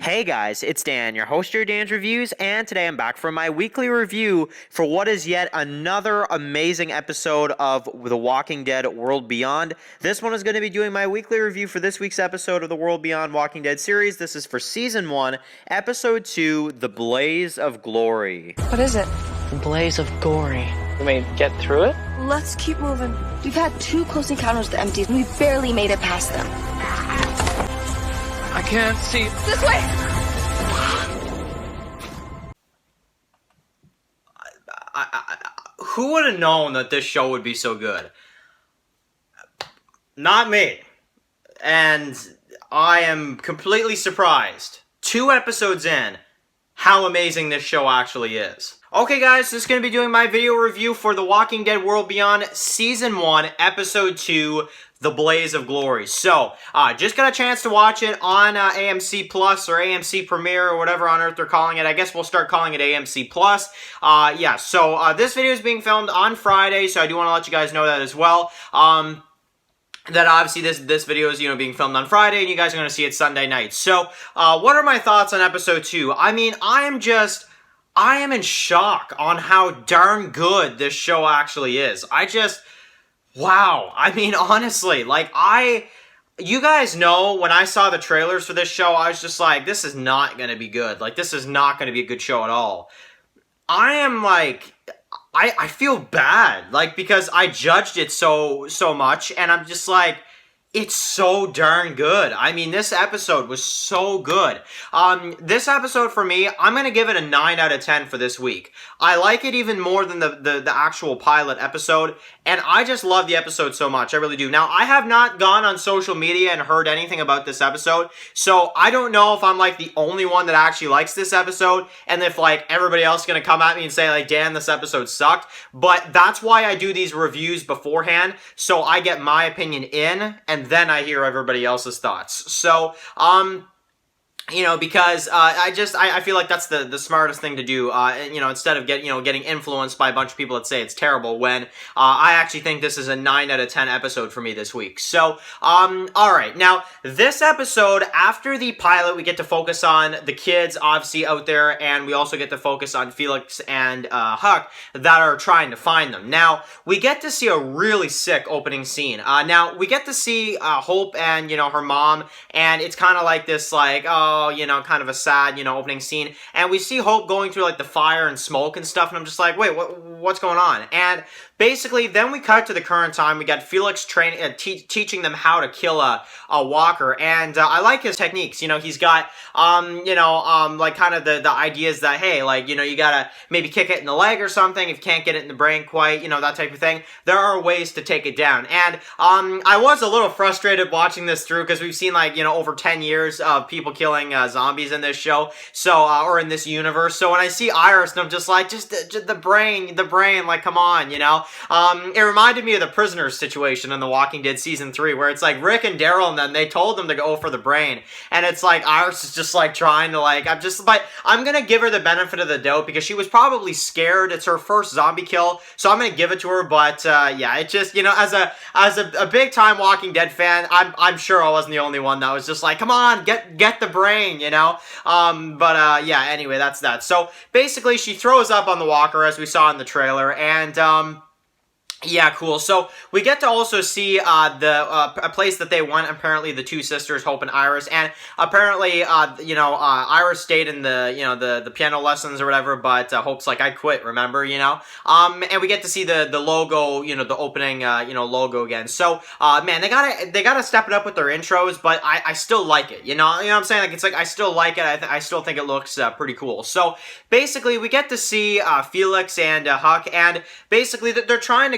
Hey guys, it's Dan, your host of Dan's Reviews, and today I'm back for my weekly review for what is yet another amazing episode of The Walking Dead World Beyond. This one is going to be doing my weekly review for this week's episode of the World Beyond Walking Dead series. This is for Season 1, Episode 2, The Blaze of Glory. What is it? The Blaze of Glory. We may get through it? Let's keep moving. We've had 2 close encounters with the empties, and we barely made it past them. I can't see. This way! Who would have known that this show would be so good? Not me. And I am completely surprised, 2 episodes in, how amazing this show actually is. Okay guys, this is going to be doing my video review for The Walking Dead World Beyond Season 1, Episode 2, The Blaze of Glory. So, just got a chance to watch it on AMC Plus or AMC Premiere or whatever on earth they're calling it. I guess we'll start calling it AMC Plus. This video is being filmed on Friday, so I do want to let you guys know that as well. That obviously this video is, being filmed on Friday, and you guys are going to see it Sunday night. So, what are my thoughts on Episode 2? I mean, I am in shock on how darn good this show actually is. Wow. I mean, honestly, you guys know when I saw the trailers for this show, I was just like, this is not going to be good. This is not going to be a good show at all. I feel bad, because I judged it so much, and I'm just like, it's so darn good. I mean, this episode was so good. This episode, for me, I'm going to give it a 9 out of 10 for this week. I like it even more than the actual pilot episode, and I just love the episode so much. I really do. Now, I have not gone on social media and heard anything about this episode, so I don't know if I'm, the only one that actually likes this episode, and if, everybody else is going to come at me and say, Dan, this episode sucked, but that's why I do these reviews beforehand, so I get my opinion in, and then I hear everybody else's thoughts. So, because I feel like that's the smartest thing to do, instead of getting influenced by a bunch of people that say it's terrible, when I actually think this is a 9 out of 10 episode for me this week. So, alright, now, this episode, after the pilot, we get to focus on the kids, obviously, out there, and we also get to focus on Felix and Huck that are trying to find them. Now, we get to see a really sick opening scene. Now, we get to see Hope and, her mom, and it's kind of like this, kind of a sad, opening scene. And we see Hope going through, the fire and smoke and stuff, and I'm just like, wait, what's going on? And basically, then we cut to the current time. We got Felix teaching them how to kill a walker, and I like his techniques. He's got, kind of the ideas that, hey, you gotta maybe kick it in the leg or something if you can't get it in the brain quite, that type of thing. There are ways to take it down, and I was a little frustrated watching this through, because we've seen, over 10 years of people killing zombies in this show, so, or in this universe, so when I see Iris, and I'm just like, just the brain, come on, It reminded me of the Prisoners situation in The Walking Dead Season 3, where it's Rick and Daryl and them, they told them to go for the brain, and it's Iris is just trying to but I'm gonna give her the benefit of the doubt, because she was probably scared. It's her first zombie kill, so I'm gonna give it to her, but yeah, it just, as a big time Walking Dead fan, I'm sure I wasn't the only one that was just come on, get the brain, yeah, anyway, that's that. So basically, she throws up on the walker, as we saw in the trailer, and yeah, cool. So we get to also see a place that they went. Apparently, the 2 sisters, Hope and Iris, and apparently, Iris stayed in the piano lessons or whatever. But Hope's I quit. Remember, and we get to see the logo, the opening, logo again. So, man, they gotta step it up with their intros, but I still like it. You know what I'm saying? I still like it. I still think it looks pretty cool. So basically, we get to see Felix and Huck, and basically they're trying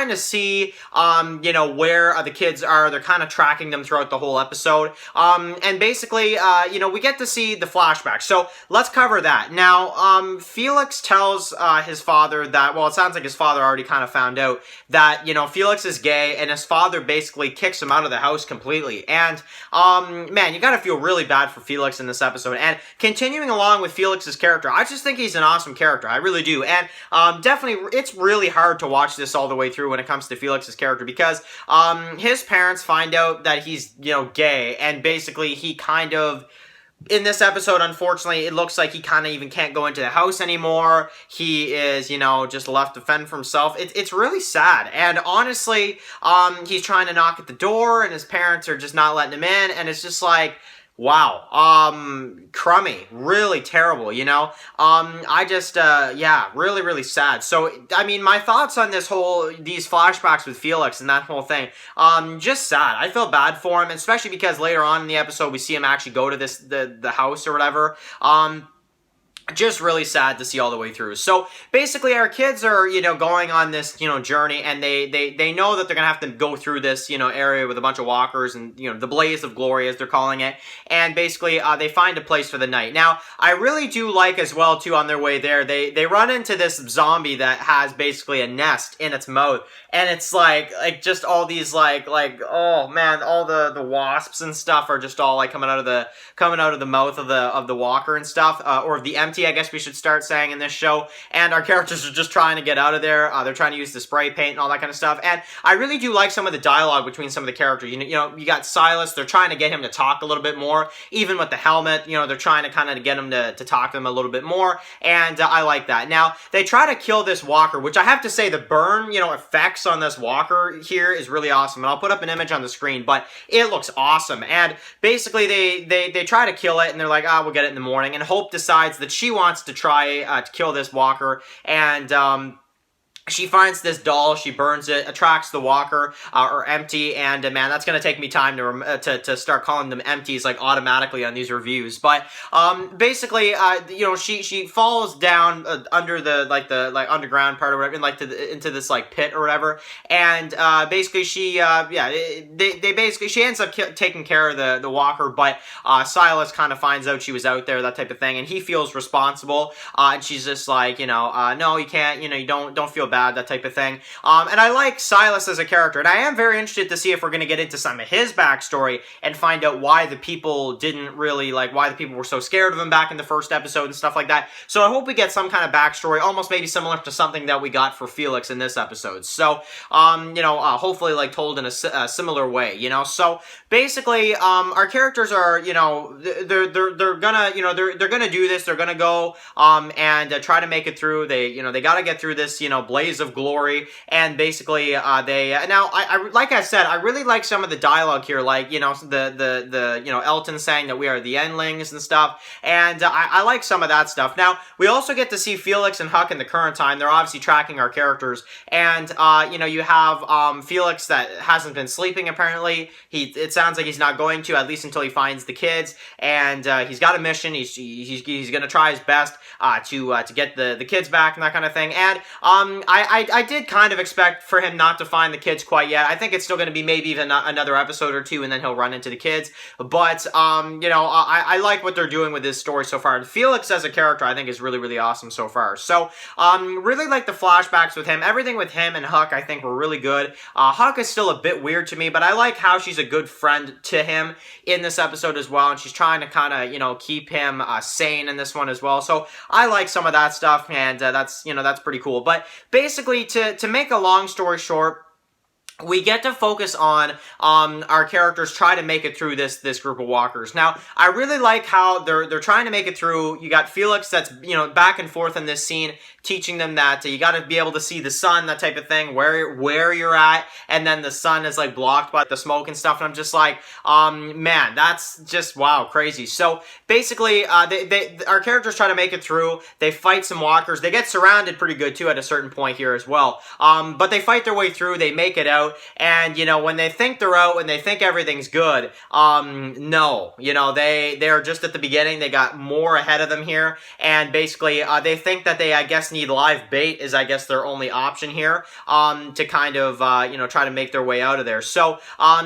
to see, where the kids are. They're kind of tracking them throughout the whole episode. And basically, we get to see the flashback. So let's cover that. Now, Felix tells his father that, well, it sounds like his father already kind of found out that, Felix is gay, and his father basically kicks him out of the house completely. And, man, you gotta feel really bad for Felix in this episode. And continuing along with Felix's character, I just think he's an awesome character. I really do. And, definitely, it's really hard to watch this all the way through when it comes to Felix's character, because his parents find out that he's, gay, and basically he kind of in this episode, unfortunately, it looks like he kind of even can't go into the house anymore. He is, just left to fend for himself. It's really sad. And honestly, he's trying to knock at the door, and his parents are just not letting him in. And it's just like, wow, crummy, really terrible, I just, yeah, really, really sad. So, I mean, my thoughts on these flashbacks with Felix and that whole thing, just sad. I feel bad for him, especially because later on in the episode, we see him actually go to the house or whatever. Just really sad to see all the way through. So basically our kids are, going on this, journey, and they know that they're going to have to go through this, area with a bunch of walkers and, the blaze of glory as they're calling it. And basically they find a place for the night. Now, I really do like as well too on their way there, they run into this zombie that has basically a nest in its mouth. And it's like just all these oh man, all the wasps and stuff are just all coming out of the mouth of the walker and stuff, or of the empty, I guess we should start saying in this show. And our characters are just trying to get out of there. They're trying to use the spray paint and all that kind of stuff. And I really do like some of the dialogue between some of the characters. You got Silas. They're trying to get him to talk a little bit more, even with the helmet. They're trying to kind of get him to talk to them a little bit more. And I like that. Now they try to kill this walker, which I have to say the burn, effects on this walker here is really awesome. And I'll put up an image on the screen, but it looks awesome. And basically they try to kill it, and they're like, we'll get it in the morning. And Hope decides that she wants to try to kill this walker, and she finds this doll, she burns it, attracts the walker, or empty, and man, that's going to take me time to start calling them empties, automatically on these reviews. But, basically, she falls down under the underground part or whatever, into this, pit or whatever, and, basically, she ends up taking care of the walker, but, Silas kind of finds out she was out there, that type of thing, and he feels responsible, and she's just like, no, you can't, you don't feel bad, that type of thing. And I like Silas as a character, and I am very interested to see if we're going to get into some of his backstory and find out why the people didn't really, why the people were so scared of him back in the first episode and stuff like that. So I hope we get some kind of backstory, almost maybe similar to something that we got for Felix in this episode. So, hopefully, told in a similar way, So basically, our characters are, they're gonna do this. They're gonna go, and try to make it through. They gotta get through this, blaze of glory, and basically, now, like I said, I really like some of the dialogue here, Elton saying that we are the endlings and stuff, and I like some of that stuff. Now, we also get to see Felix and Huck in the current time. They're obviously tracking our characters, and, you have, Felix that hasn't been sleeping, apparently. It sounds like he's not going to, at least until he finds the kids, and, he's got a mission. He's gonna try his best, to get the kids back and that kind of thing, and, I did kind of expect for him not to find the kids quite yet. I think it's still going to be maybe even another episode or two, and then he'll run into the kids. But, I like what they're doing with this story so far. And Felix as a character, I think, is really, really awesome so far. So, really like the flashbacks with him. Everything with him and Huck, I think, were really good. Huck is still a bit weird to me, but I like how she's a good friend to him in this episode as well. And she's trying to kind of, keep him sane in this one as well. So, I like some of that stuff, and that's pretty cool. But basically, to make a long story short, we get to focus on our characters try to make it through this group of walkers. Now, I really like how they're trying to make it through. You got Felix that's, back and forth in this scene, teaching them that you got to be able to see the sun, that type of thing, where you're at, and then the sun is blocked by the smoke and stuff. And I'm just like, man, that's just wow, crazy. So basically, our characters try to make it through. They fight some walkers. They get surrounded pretty good too at a certain point here as well. But they fight their way through. They make it out. And, when they think they're out, when they think everything's good, no. They're just at the beginning. They got more ahead of them here. And basically, they think that they, I guess, need live bait is, I guess, their only option here, to kind of, try to make their way out of there. So,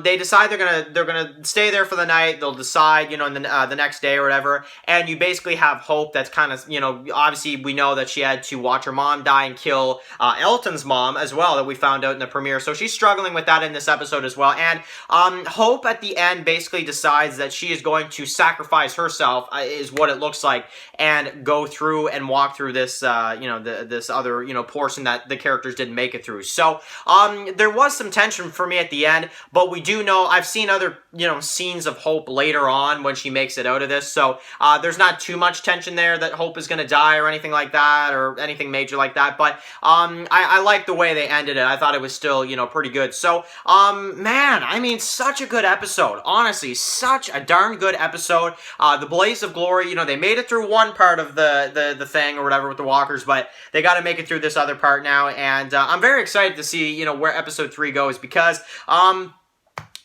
they decide they're gonna stay there for the night. They'll decide, in the next day or whatever. And you basically have Hope that's kind of, obviously we know that she had to watch her mom die and kill, Elton's mom as well, that we found out in the premiere. So she's struggling with that in this episode as well. And Hope at the end basically decides that she is going to sacrifice herself, is what it looks like, and go through and walk through this, this other, portion that the characters didn't make it through. So there was some tension for me at the end, but we do know, I've seen other scenes of Hope later on when she makes it out of this. So there's not too much tension there that Hope is going to die or anything like that or anything major like that. But I like the way they ended it. I thought it was still, pretty good. So, man, I mean, such a good episode. Honestly, such a darn good episode. The Blaze of Glory, they made it through one part of the thing or whatever with the walkers, but they got to make it through this other part now. And I'm very excited to see, where episode 3 goes because,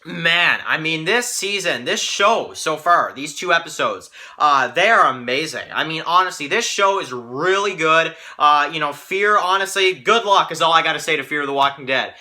man, I mean, this season, this show so far, these 2 episodes, they are amazing. I mean, honestly, this show is really good. Fear, honestly, good luck is all I gotta say to Fear the Walking Dead.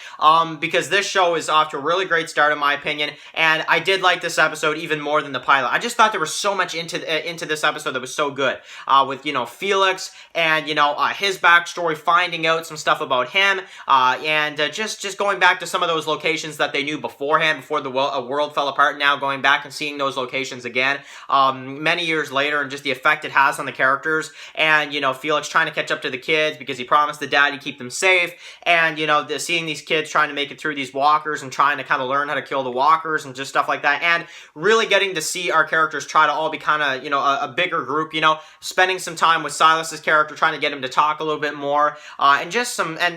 Because this show is off to a really great start, in my opinion, and I did like this episode even more than the pilot. I just thought there was so much into this episode that was so good. With, Felix and, his backstory, finding out some stuff about him, and just going back to some of those locations that they knew beforehand, before the world fell apart, now going back and seeing those locations again many years later, and just the effect it has on the characters, and Felix trying to catch up to the kids because he promised the dad he'd keep them safe, and seeing these kids trying to make it through these walkers and trying to kind of learn how to kill the walkers and just stuff like that, and really getting to see our characters try to all be kind of a bigger group, spending some time with Silas's character, trying to get him to talk a little bit more, and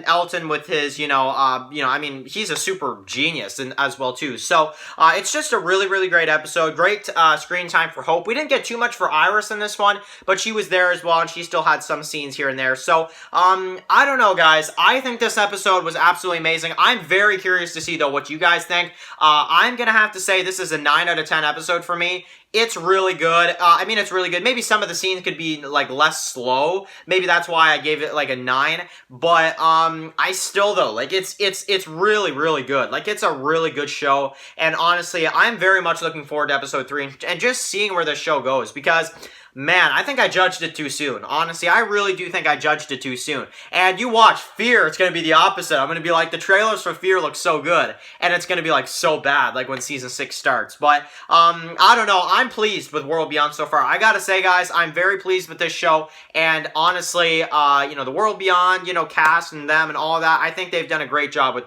Elton with his I mean, he's a super genius as well too. So it's just a really, really great episode. Great screen time for Hope. We didn't get too much for Iris in this one, but she was there as well, and she still had some scenes here and there. So, I don't know, guys. I think this episode was absolutely amazing. I'm very curious to see, though, what you guys think. I'm going to have to say this is a 9 out of 10 episode for me. It's really good. I mean, it's really good. Maybe some of the scenes could be, less slow. Maybe that's why I gave it, a 9. But, I still, though, it's really, really good. It's a really good show. And honestly, I'm very much looking forward to episode 3 and just seeing where the show goes. Because, man, I think I judged it too soon. Honestly, I really do think I judged it too soon. And you watch Fear, it's going to be the opposite. I'm going to be like, the trailers for Fear look so good. And it's going to be, so bad, when season 6 starts. But, I don't know. I'm pleased with World Beyond so far. I got to say, guys, I'm very pleased with this show. And honestly, the World Beyond, cast and them and all that, I think they've done a great job with,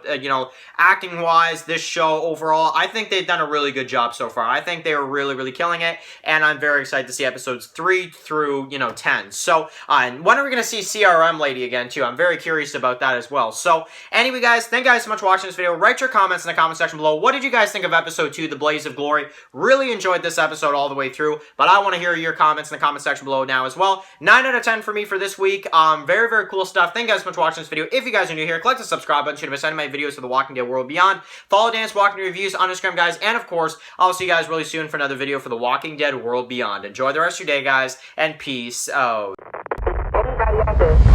acting-wise, this show overall. I think they've done a really good job so far. I think they were really, really killing it. And I'm very excited to see episodes 3 through, 10. So, when are we going to see CRM Lady again, too? I'm very curious about that as well. So, anyway, guys, thank you guys so much for watching this video. Write your comments in the comment section below. What did you guys think of episode 2, The Blaze of Glory? Really enjoyed this episode all the way through, but I want to hear your comments in the comment section below now as well. 9 out of 10 for me for this week. Very, very cool stuff. Thank you guys so much for watching this video. If you guys are new here, click the subscribe button so you don't miss any of my videos for The Walking Dead World Beyond. Follow Dan's Walking Reviews on Instagram, guys, and of course, I'll see you guys really soon for another video for The Walking Dead World Beyond. Enjoy the rest of your day, guys, and peace out. Anybody out there?